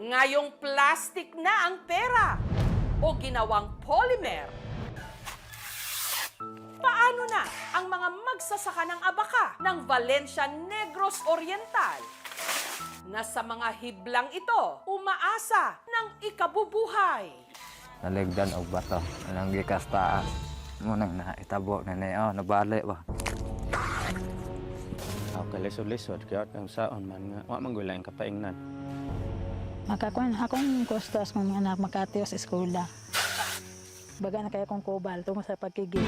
Ngayong plastic na ang pera o ginawang polymer, paano na ang mga magsasaka ng abaka ng Valencia Negros Oriental na sa mga hiblang ito umaasa ng ikabubuhay? Naligdan og bato, anang gikas taas. Munang naitabo na niyo, nabali ba? Ako lisod-lisod, kaya ang saon man nga, wa man gula ang kapaingnan. Makakuan akong kustos kung mga anak makatiyo sa eskwela. Baga na kaya kong kubal tungo sa pagkigil.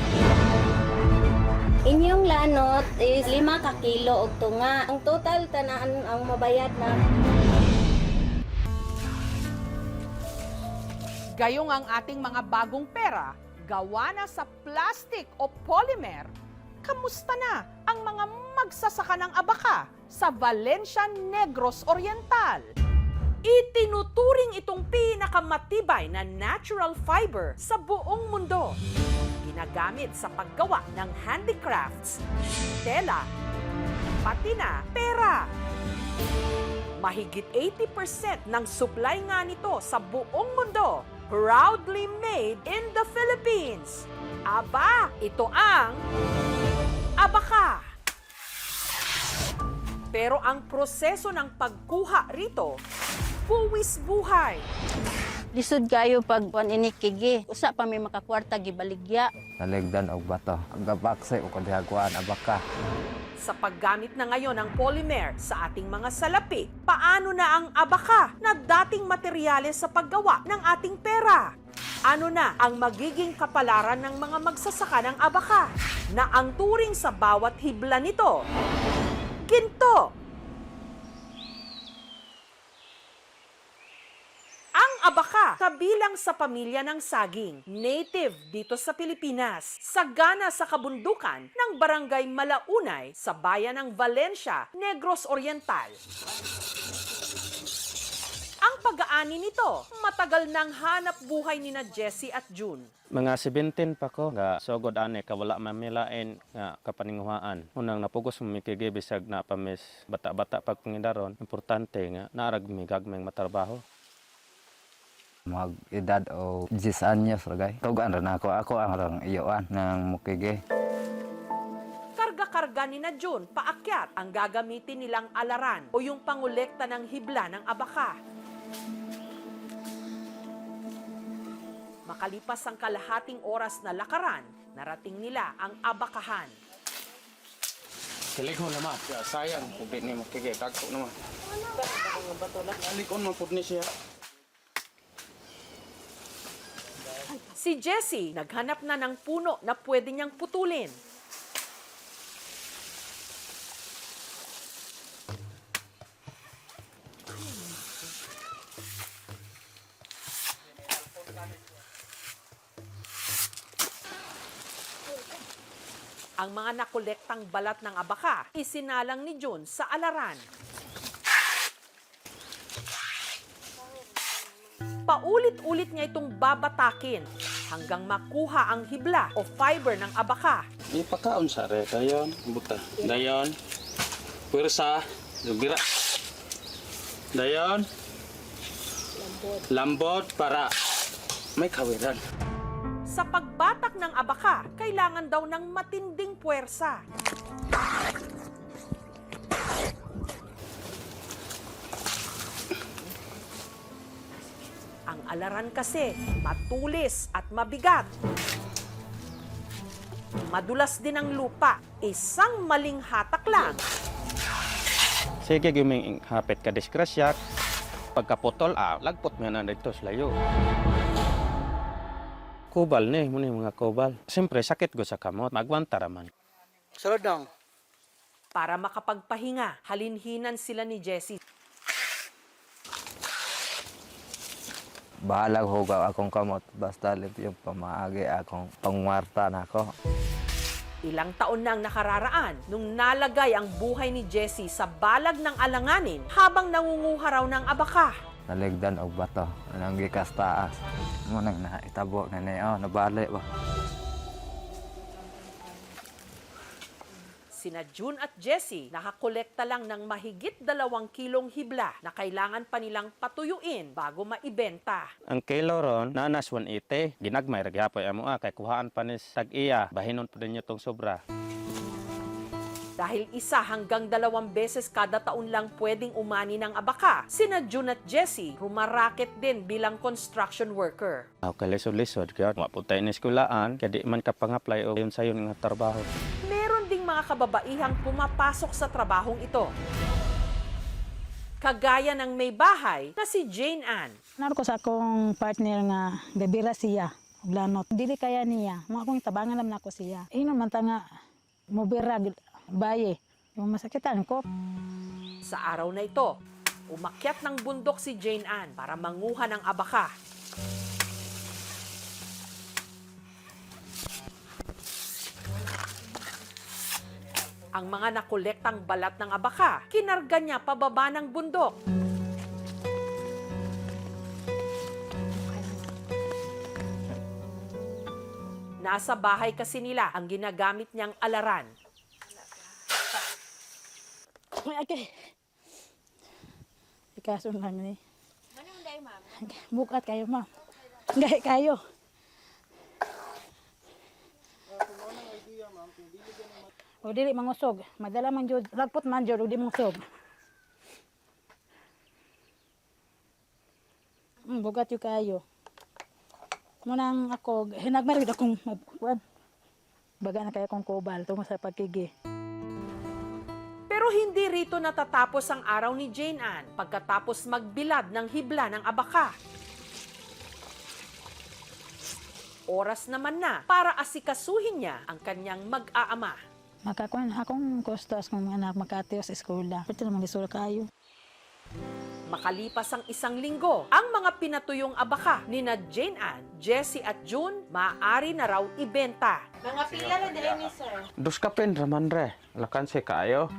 Inyong lanot is 5 ka kilo og tunga. Ang total tanaan ang mabayad na. Gayong ang ating mga bagong pera, gawa na sa plastic o polymer, kamusta na ang mga magsasaka ng abaka sa Valencia Negros Oriental? Itinuturing itong pinakamatibay na natural fiber sa buong mundo. Ginagamit sa paggawa ng handicrafts, tela, pati na pera. Mahigit 80% ng supply nga nito sa buong mundo, proudly made in the Philippines. Aba, ito ang abaka. Pero ang proseso ng pagkuha rito, buwis buhay. Lisod kayo pag inikigi. Usa pa may makakwarta gibaligya. Naligdan og bato, ang gabakse o kadihagwan abaka. Sa paggamit na ngayon ng polymer sa ating mga salapi, paano na ang abaka na dating materyales sa paggawa ng ating pera? Ano na ang magiging kapalaran ng mga magsasaka ng abaka na ang turing sa bawat hibla nito? Ginto! Ang abaka, kabilang sa pamilya ng saging, native dito sa Pilipinas, sagana sa kabundukan ng Barangay Malaunay sa bayan ng Valencia, Negros Oriental. Ang pag-aani nito, matagal nang hanap buhay ni na Jessie at June. Mga 17 pa ko, nga sugod ane, kawala mamilain nga kapaninguhaan. Unang napugos mo mikigi bisag na pamis bata-bata pagpangidaron, importante nga naarag mi gagmeng matrabaho. Mag edad o 10 anyos ragay. Tugan rin ako ang rang iyoan ng mukige. Karga-karga ni na June paakyat ang gagamitin nilang alaran o yung pangolekta ng hibla ng abaka. Makalipas ang kalahating oras na lakaran, narating nila ang abakahan. Kilig mo naman, sayang, hindi ni makigi, dagko naman. Alikon mo pud ni siya. Si Jessie naghanap na ng puno na pwede niyang putulin. Ang mga nakolektang balat ng abaka, isinalang ni June sa alaran. Paulit-ulit niya itong babatakin hanggang makuha ang hibla o fiber ng abaka. Ipakaon sa re, dayon, buta. Dayon, pwersa, bira. Dayon, lambot para may kawiran. Sa pagbatak ng abaka, kailangan daw ng matinding puwersa. Ang alaran kasi, matulis at mabigat. Madulas din ang lupa, isang maling hatak lang. Sige, guming hapit ka diskrasyak. Pagkaputol, lagpot nga na dito sa layo. Kubal ni, muna yung mga kubal. Siyempre, sakit ko sa kamot, magwanta raman. Sunod dong. Para makapagpahinga, halinhinan sila ni Jessie. Bahalag hugaw akong kamot, basta lip yung pamaagi akong pangwarta na ako. Ilang taon nang nakararaan nung nalagay ang buhay ni Jessie sa balag ng alanganin habang nangunguha raw ng abaka. Naligdan og bato, anang gikas taas. Munang naitabo na niyo, nabali ba? Sina June at Jessie nakakolekta lang ng mahigit 2 kilong hibla na kailangan pa nilang patuyuin bago maibenta. Ang kilo ron, nanas 180. Ginagmay, ragyapoy amo kay kuhaan pa ni tag-iya. Bahinon pa din nyo tong sobra. Dahil 1 hanggang 2 beses kada taon lang pwedeng umani ng abaka, sina June at Jessie rumaraket din bilang construction worker. Okay, lisod-lisod. Kaya mapuntay ni eskulaan, kaya di man ka pang-apply o yun sa'yo nga trabaho. Meron ding mga kababaihang pumapasok sa trabahong ito. Kagaya ng may bahay na si Jane Ann. Naroon ko sa akong partner nga gabira siya, lanot. Dili kaya niya, mga akong tabangan naman ako siya. Inon man ta nga mubira baye, yung masakitan ko. Sa araw na ito, umakyat ng bundok si Jane Ann para manguha ng abaka. Ang mga nakolektang balat ng abaka, kinarga niya pababa ng bundok. Nasa bahay kasi nila ang ginagamit niyang alaran. Okay. Ikaso lang ni. Bukat kayo, ma'am. Gahi kayo. O dili mangusog. Madala man jud, lagpot man jud, o di mangusog. Bugat yung kayo. Munang ako, hinagmarid akong magkuhan. Baga na kayo akong kubal tungo sa pagkigi. Pero hindi rito natatapos ang araw ni Jane Ann pagkatapos magbilad ng hibla ng abaka. Oras naman na para asikasuhin niya ang kanyang mag-aama. Makakuan akong kustos ng mga anak makatiyo sa eskwela. Pwede naman isura kayo. Makalipas ang 1 linggo, ang mga pinatuyong abaka ni na Jane Ann, Jessie at June maaari na raw ibenta. Mga pila na dili ni sir. Dos ka pen, Ramandre. Lakansi kaayo.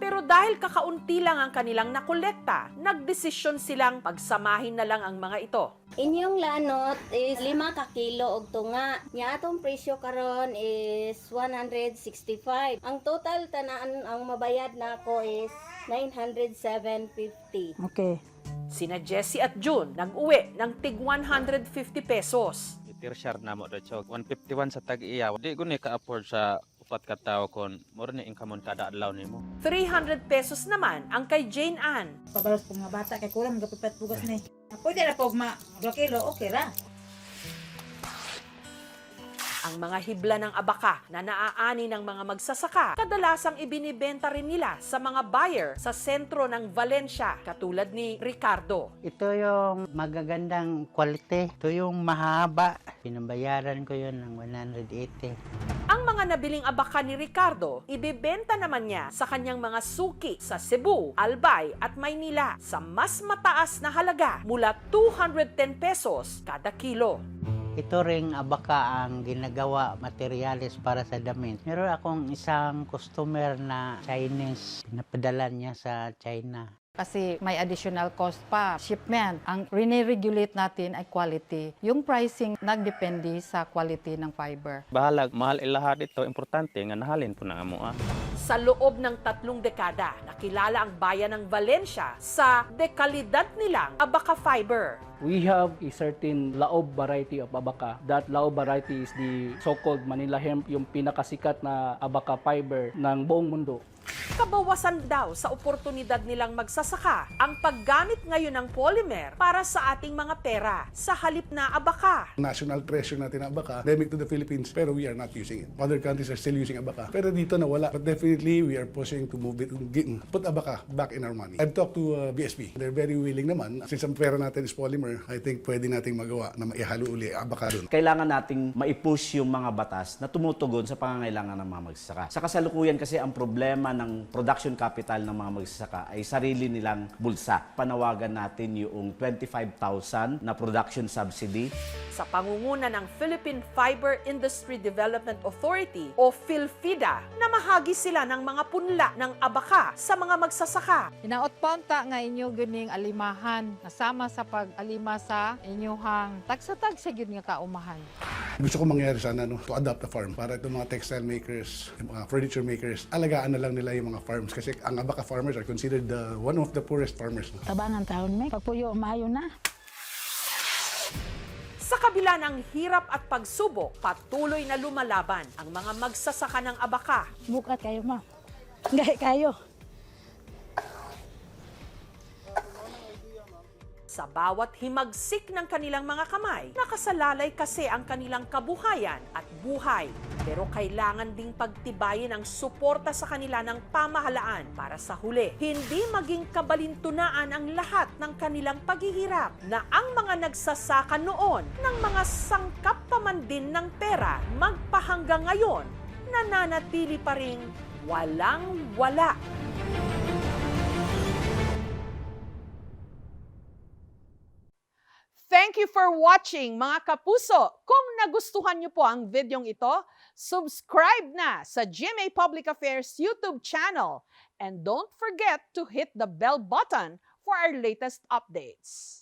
Pero dahil kakaunti lang ang kanilang nakolekta, nagdesisyon silang pagsamahin na lang ang mga ito. Inyong lanot is 5 ka kilo og tunga. Nya atong presyo karon is 165. Ang total tanaan ang mabayad nako is 907.50. Okay. Sina Jessie at June nag-uwi ng tig 150 pesos. Itirsyar na mo dito. 151 sa tag-iya. Di ko ni ka-afford sa upat ka tao kon moro ni income kada adlaw nimo. 300 pesos naman ang kay Jane Ann. Pabalos po mga bata, kay kulang magapipet bugas ni. Pwede na po ma 2 kilo, okay ra. Ang mga hibla ng abaka na naaani ng mga magsasaka, kadalasang ibinibenta rin nila sa mga buyer sa sentro ng Valencia, katulad ni Ricardo. Ito yung magagandang quality. Ito yung mahaba. Pinabayaran ko yun ng 180. Ang mga nabiling abaka ni Ricardo, ibebenta naman niya sa kanyang mga suki sa Cebu, Albay at Maynila sa mas mataas na halaga mula 210 pesos kada kilo. Ito ring abaka ang ginagawa materyales para sa damit. Meron akong isang customer na Chinese, napadala niya sa China. Kasi may additional cost pa. Shipment, ang rene-regulate natin ay quality. Yung pricing nagdepende sa quality ng fiber. Bahalag, mahal ilaha dito. Importante nga nahalin po na amo. Sa loob ng 3 dekada, nakilala ang bayan ng Valencia sa dekalidad nilang abaka fiber. We have a certain Laob variety of abaka. That Laob variety is the so-called Manila hemp, yung pinakasikat na abaka fiber ng buong mundo. Kabawasan daw sa oportunidad nilang magsasaka ang paggamit ngayon ng polymer para sa ating mga pera sa halip na abaka. National treasure natin ang abaka, endemic to the Philippines, pero we are not using it. Other countries are still using abaka. Pero dito nawala. But definitely, we are pushing to move it, put abaka back in our money. I've talked to BSP. They're very willing naman. Since ang pera natin is polymer, I think pwede nating magawa na maihalo uli abaka doon. Kailangan nating maipush yung mga batas na tumutugon sa pangangailangan ng mga magsasaka. Sa kasalukuyan kasi ang problema ng production capital ng mga magsasaka ay sarili nilang bulsa. Panawagan natin yung 25,000 na production subsidy. Sa pangunguna ng Philippine Fiber Industry Development Authority o PhilFIDA, namahagi sila ng mga punla ng abaka sa mga magsasaka. Inaot paunta nga inyo ganing alimahan nasama sa pag-alima problema sa inyuhang tagsatag sa gyud nga kaumahan. Gusto ko mangyari sana to adopt a farm para itong mga textile makers, yung mga furniture makers, alagaan na lang nila yung mga farms kasi ang Abaca farmers are considered one of the poorest farmers. Tabangan taon may pagpuyo maayo na. Sa kabila ng hirap at pagsubok, patuloy na lumalaban ang mga magsasaka ng Abaca. Bukat kayo ma. Gahi kayo. Sa bawat himagsik ng kanilang mga kamay, nakasalalay kasi ang kanilang kabuhayan at buhay. Pero kailangan ding pagtibayin ang suporta sa kanila ng pamahalaan para sa huli. Hindi maging kabalintunaan ang lahat ng kanilang paghihirap na ang mga nagsasaka noon ng mga sangkap pa man din ng pera magpahanggang ngayon, nananatili pa rin walang-wala. Thank you for watching, mga kapuso. Kung nagustuhan niyo po ang videong ito, subscribe na sa GMA Public Affairs YouTube channel. And don't forget to hit the bell button for our latest updates.